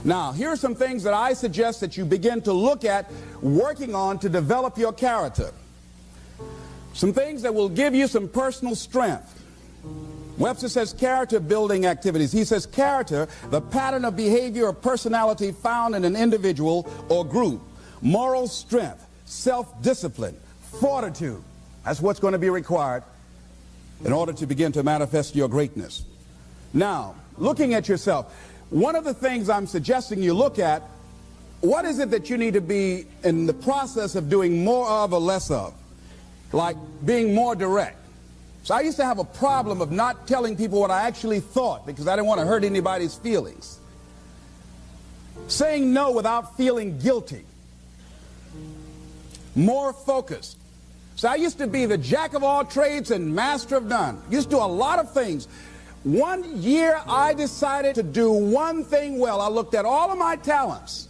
Now, here are some things that I suggest that you begin to look at working on to develop your character. Some things that will give you some personal strength. Webster says character building activities. He says character, the pattern of behavior or personality found in an individual or group. Moral strength, self-discipline, fortitude. That's what's going to be required in order to begin to manifest your greatness. Now, looking at yourself, one of the things I'm suggesting you look at, what is it that you need to be in the process of doing more of or less of? Like being more direct. So I used to have a problem of not telling people what I actually thought because I didn't want to hurt anybody's feelings. Saying no without feeling guilty. More focused. So I used to be the jack of all trades and master of none. Used to do a lot of things. One year I decided to do one thing well. I looked at all of my talents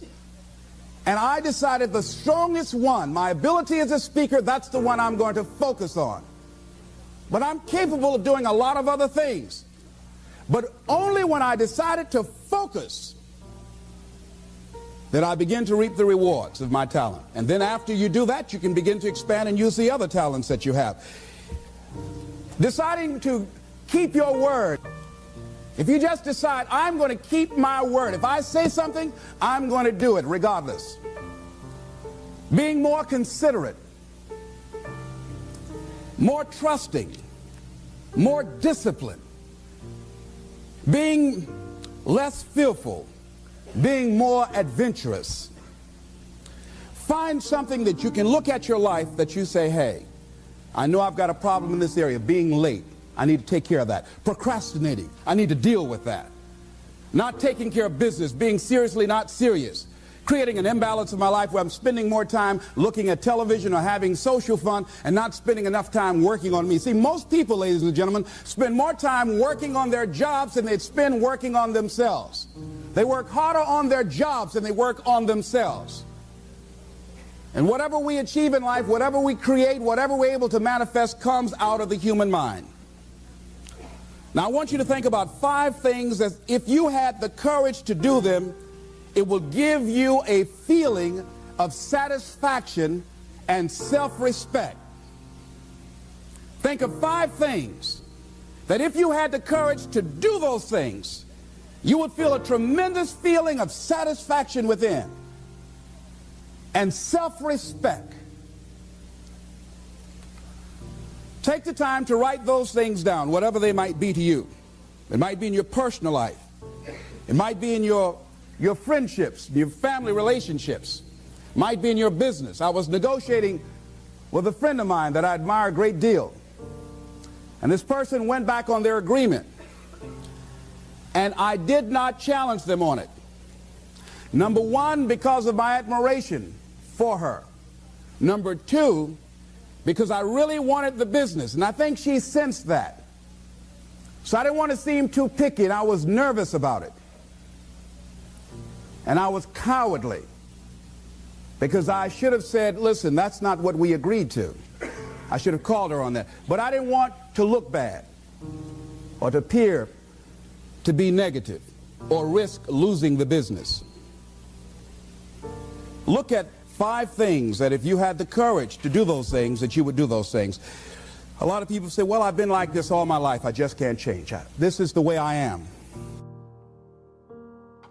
and I decided the strongest one, my ability as a speaker, that's the one I'm going to focus on. But I'm capable of doing a lot of other things. But only when I decided to focus did I begin to reap the rewards of my talent. And then after you do that, you can begin to expand and use the other talents that you have. Deciding to keep your word. If you just decide, I'm going to keep my word. If I say something, I'm going to do it regardless. Being more considerate. More trusting. More disciplined. Being less fearful. Being more adventurous. Find something that you can look at your life that you say, hey, I know I've got a problem in this area, being late. I need to take care of that. Procrastinating. I need to deal with that. Not taking care of business. Being seriously not serious. Creating an imbalance in my life where I'm spending more time looking at television or having social fun and not spending enough time working on me. See, most people, ladies and gentlemen, spend more time working on their jobs than they spend working on themselves. They work harder on their jobs than they work on themselves. And whatever we achieve in life, whatever we create, whatever we're able to manifest comes out of the human mind. Now, I want you to think about 5 things that if you had the courage to do them, it will give you a feeling of satisfaction and self-respect. Think of 5 things that if you had the courage to do those things, you would feel a tremendous feeling of satisfaction within and self-respect. Take the time to write those things down, whatever they might be to you. It might be in your personal life. It might be in your friendships, your family relationships. It might be in your business. I was negotiating with a friend of mine that I admire a great deal. And this person went back on their agreement. And I did not challenge them on it. Number 1, because of my admiration for her. Number 2, because I really wanted the business, and I think she sensed that. So I didn't want to seem too picky, and I was nervous about it. And I was cowardly, because I should have said, listen, that's not what we agreed to. I should have called her on that. But I didn't want to look bad or to appear to be negative or risk losing the business. Look at 5 things that if you had the courage to do those things, that you would do those things. A lot of people say, well, I've been like this all my life. I just can't change. This is the way I am.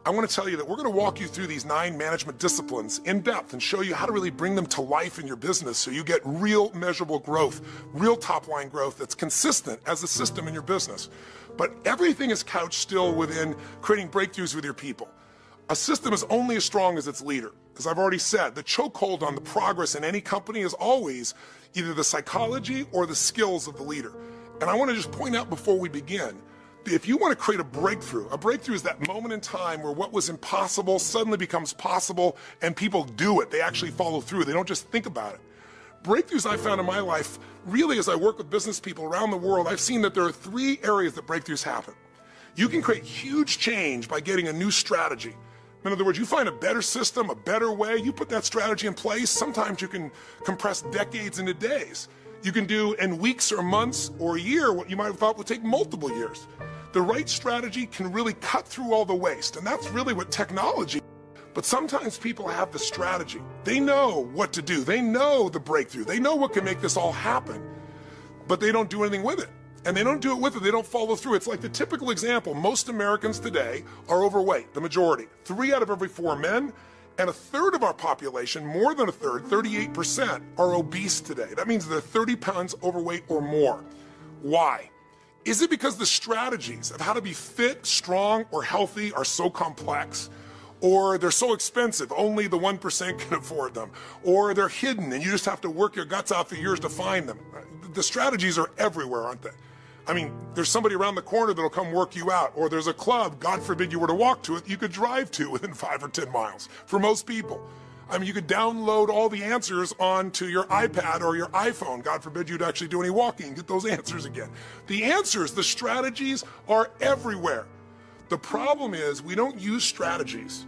I want to tell you that we're going to walk you through these 9 management disciplines in depth and show you how to really bring them to life in your business so you get real measurable growth, real top-line growth that's consistent as a system in your business. But everything is couched still within creating breakthroughs with your people. A system is only as strong as its leader. As I've already said, the chokehold on the progress in any company is always either the psychology or the skills of the leader. And I want to just point out before we begin, if you want to create a breakthrough is that moment in time where what was impossible suddenly becomes possible and people do it. They actually follow through. They don't just think about it. Breakthroughs I found in my life, really as I work with business people around the world, I've seen that there are 3 areas that breakthroughs happen. You can create huge change by getting a new strategy. In other words, you find a better system, a better way, you put that strategy in place. Sometimes you can compress decades into days. You can do in weeks or months or a year what you might have thought would take multiple years. The right strategy can really cut through all the waste, and that's really what technology. But sometimes people have the strategy. They know what to do. They know the breakthrough. They know what can make this all happen, but they don't do anything with it. And they don't do it with it. They don't follow through. It's like the typical example. Most Americans today are overweight, the majority. 3 out of every 4 men, and a third of our population, more than a third, 38%, are obese today. That means they're 30 pounds overweight or more. Why? Is it because the strategies of how to be fit, strong, or healthy are so complex? Or they're so expensive, only the 1% can afford them? Or they're hidden and you just have to work your guts out for years to find them? The strategies are everywhere, aren't they? I mean, there's somebody around the corner that'll come work you out, or there's a club, God forbid you were to walk to it, you could drive to within 5 or 10 miles for most people. I mean, you could download all the answers onto your iPad or your iPhone. God forbid you'd actually do any walking, get those answers again. The answers, the strategies are everywhere. The problem is we don't use strategies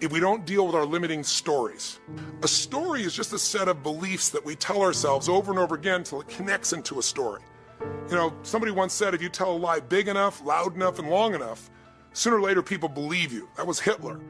if we don't deal with our limiting stories. A story is just a set of beliefs that we tell ourselves over and over again until it connects into a story. You know, somebody once said if you tell a lie big enough, loud enough, and long enough, sooner or later people believe you. That was Hitler.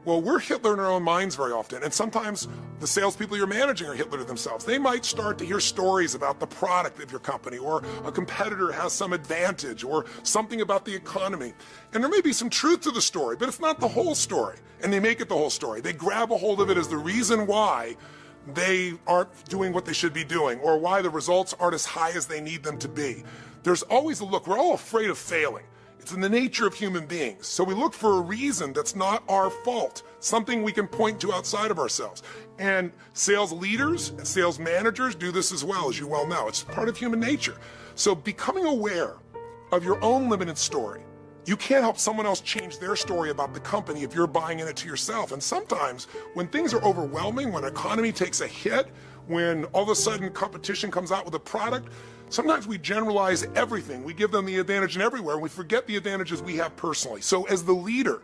Well, we're Hitler in our own minds very often, and sometimes the salespeople you're managing are Hitler to themselves. They might start to hear stories about the product of your company, or a competitor has some advantage, or something about the economy. And there may be some truth to the story, but it's not the whole story, and they make it the whole story. They grab a hold of it as the reason why they aren't doing what they should be doing, or why the results aren't as high as they need them to be. There's always a look. We're all afraid of failing. It's in the nature of human beings. So we look for a reason that's not our fault, something we can point to outside of ourselves. And sales leaders and sales managers do this as well, as you well know. It's part of human nature. So becoming aware of your own limited story. You can't help someone else change their story about the company if you're buying in it to yourself. And sometimes when things are overwhelming, when the economy takes a hit, when all of a sudden competition comes out with a product, sometimes we generalize everything. We give them the advantage in everywhere, and we forget the advantages we have personally. So as the leader,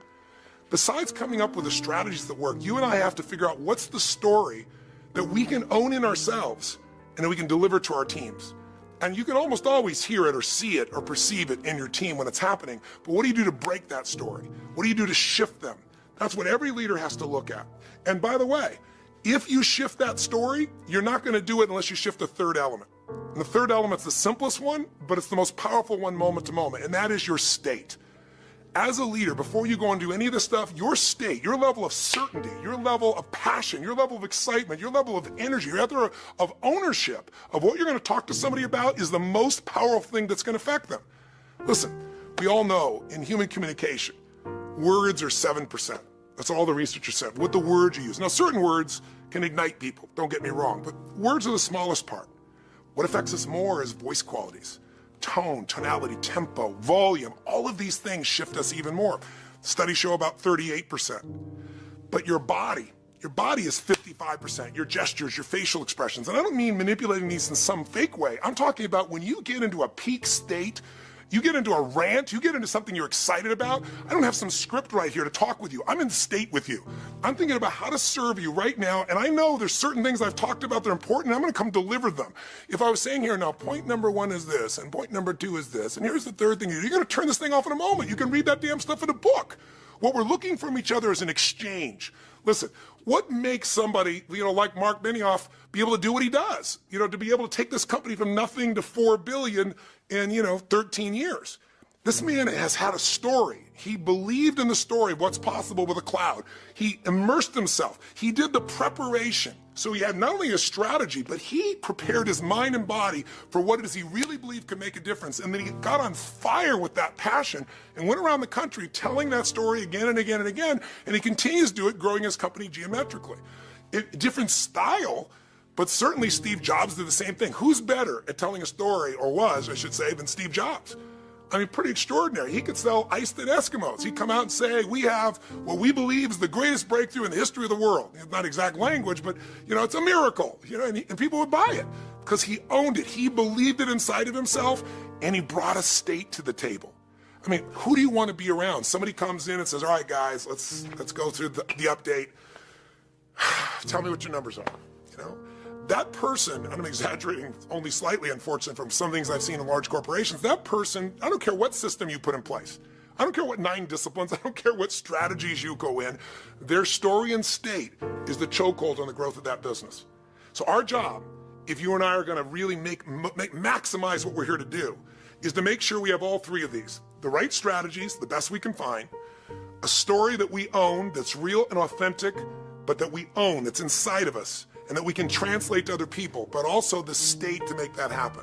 besides coming up with the strategies that work, you and I have to figure out what's the story that we can own in ourselves and that we can deliver to our teams. And you can almost always hear it or see it or perceive it in your team when it's happening. But what do you do to break that story? What do you do to shift them? That's what every leader has to look at. And by the way, if you shift that story, you're not going to do it unless you shift the third element. And the third element's the simplest one, but it's the most powerful one moment to moment, and that is your state. As a leader, before you go and do any of this stuff, your state, your level of certainty, your level of passion, your level of excitement, your level of energy, your level of ownership of what you're going to talk to somebody about is the most powerful thing that's going to affect them. Listen, we all know in human communication, words are 7%. That's all the researchers said, what the words you use. Now, certain words can ignite people, don't get me wrong, but words are the smallest part. What affects us more is voice qualities. Tone, tonality, tempo, volume, all of these things shift us even more. Studies show about 38%. But your body is 55%. Your gestures, your facial expressions. And I don't mean manipulating these in some fake way. I'm talking about when you get into a peak state, you get into a rant, you get into something you're excited about. I don't have some script right here to talk with you. I'm in state with you. I'm thinking about how to serve you right now, and I know there's certain things I've talked about that are important, and I'm going to come deliver them. If I was saying here now, point number 1 is this, and point number 2 is this, and here's the third thing, you're going to turn this thing off in a moment. You can read that damn stuff in a book. What we're looking from each other is an exchange. Listen, what makes somebody, like Mark Benioff, be able to do what he does? To be able to take this company from nothing to $4 billion in, 13 years. This man has had a story. He believed in the story of what's possible with a cloud. He immersed himself. He did the preparation. So he had not only a strategy, but he prepared his mind and body for what it is he really believed could make a difference. And then he got on fire with that passion and went around the country telling that story again and again and again. And he continues to do it, growing his company geometrically. Different style, but certainly Steve Jobs did the same thing. Who's better at telling a story, or was, I should say, than Steve Jobs? I mean, pretty extraordinary. He could sell iced Eskimos. He'd come out and say, we have what we believe is the greatest breakthrough in the history of the world. It's not exact language, but, it's a miracle. And people would buy it because he owned it. He believed it inside of himself, and he brought a state to the table. I mean, who do you want to be around? Somebody comes in and says, all right, guys, let's go through the update. Tell me what your numbers are, that person, and I'm exaggerating only slightly, unfortunately, from some things I've seen in large corporations, that person, I don't care what system you put in place, I don't care what 9 disciplines, I don't care what strategies you go in, their story and state is the chokehold on the growth of that business. So our job, if you and I are going to really maximize what we're here to do, is to make sure we have all 3 of these. The right strategies, the best we can find, a story that we own, that's real and authentic, but that we own, that's inside of us, and that we can translate to other people, but also the state to make that happen.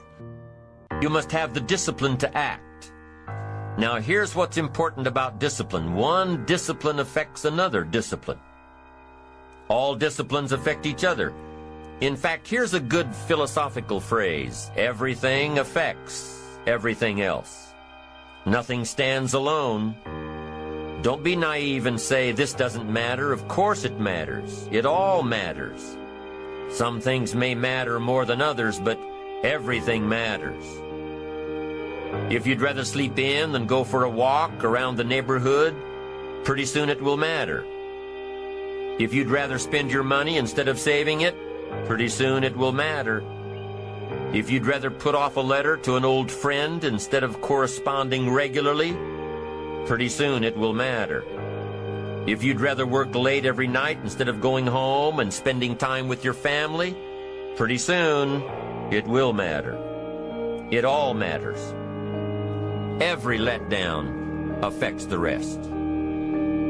You must have the discipline to act. Now here's what's important about discipline. One discipline affects another discipline. All disciplines affect each other. In fact, here's a good philosophical phrase. Everything affects everything else. Nothing stands alone. Don't be naive and say, this doesn't matter. Of course it matters. It all matters. Some things may matter more than others, but everything matters. If you'd rather sleep in than go for a walk around the neighborhood, pretty soon it will matter. If you'd rather spend your money instead of saving it, pretty soon it will matter. If you'd rather put off a letter to an old friend instead of corresponding regularly, pretty soon it will matter. If you'd rather work late every night instead of going home and spending time with your family, pretty soon it will matter. It all matters. Every letdown affects the rest.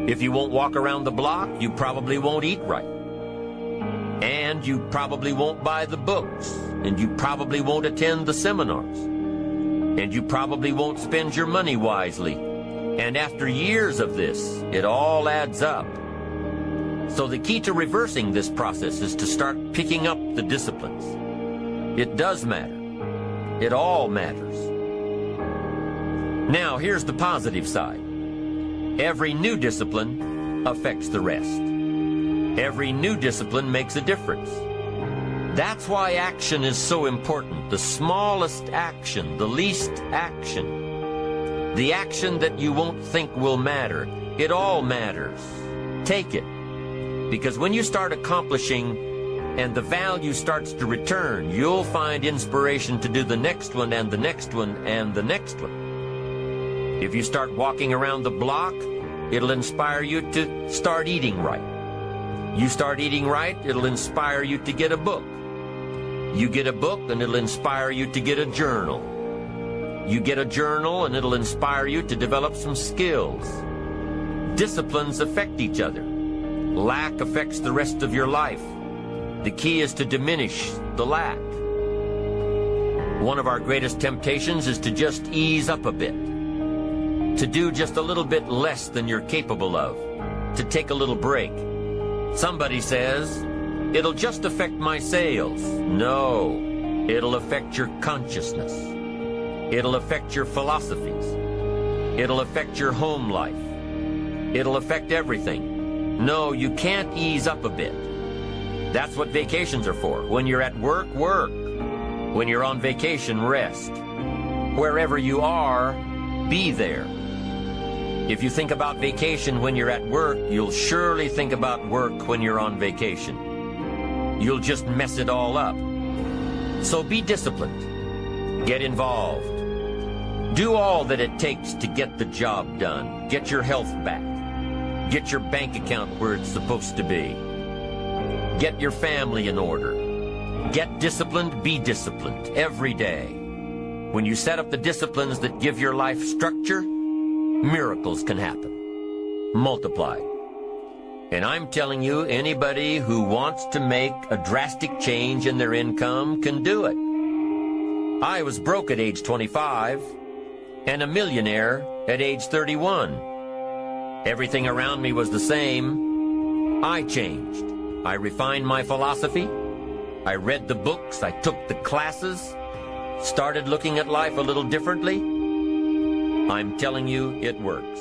If you won't walk around the block, you probably won't eat right. And you probably won't buy the books. And you probably won't attend the seminars. And you probably won't spend your money wisely. And after years of this, it all adds up. So the key to reversing this process is to start picking up the disciplines. It does matter. It all matters. Now, here's the positive side. Every new discipline affects the rest. Every new discipline makes a difference. That's why action is so important. The smallest action, the least action. The action that you won't think will matter. It all matters. Take it. Because when you start accomplishing and the value starts to return, you'll find inspiration to do the next one and the next one and the next one. If you start walking around the block, it'll inspire you to start eating right. You start eating right, it'll inspire you to get a book. You get a book and it'll inspire you to get a journal. You get a journal and it'll inspire you to develop some skills. Disciplines affect each other. Lack affects the rest of your life. The key is to diminish the lack. One of our greatest temptations is to just ease up a bit. To do just a little bit less than you're capable of. To take a little break. Somebody says, it'll just affect my sales. No, it'll affect your consciousness. It'll affect your philosophies. It'll affect your home life. It'll affect everything. No, you can't ease up a bit. That's what vacations are for. When you're at work, work. When you're on vacation, rest. Wherever you are, be there. If you think about vacation when you're at work, you'll surely think about work when you're on vacation. You'll just mess it all up. So be disciplined. Get involved. Do all that it takes to get the job done. Get your health back. Get your bank account where it's supposed to be. Get your family in order. Get disciplined, be disciplined every day. When you set up the disciplines that give your life structure, miracles can happen. Multiply. And I'm telling you, anybody who wants to make a drastic change in their income can do it. I was broke at age 25 and a millionaire at age 31. Everything around me was the same. I changed. I refined my philosophy. I read the books. I took the classes. Started looking at life a little differently. I'm telling you, it works.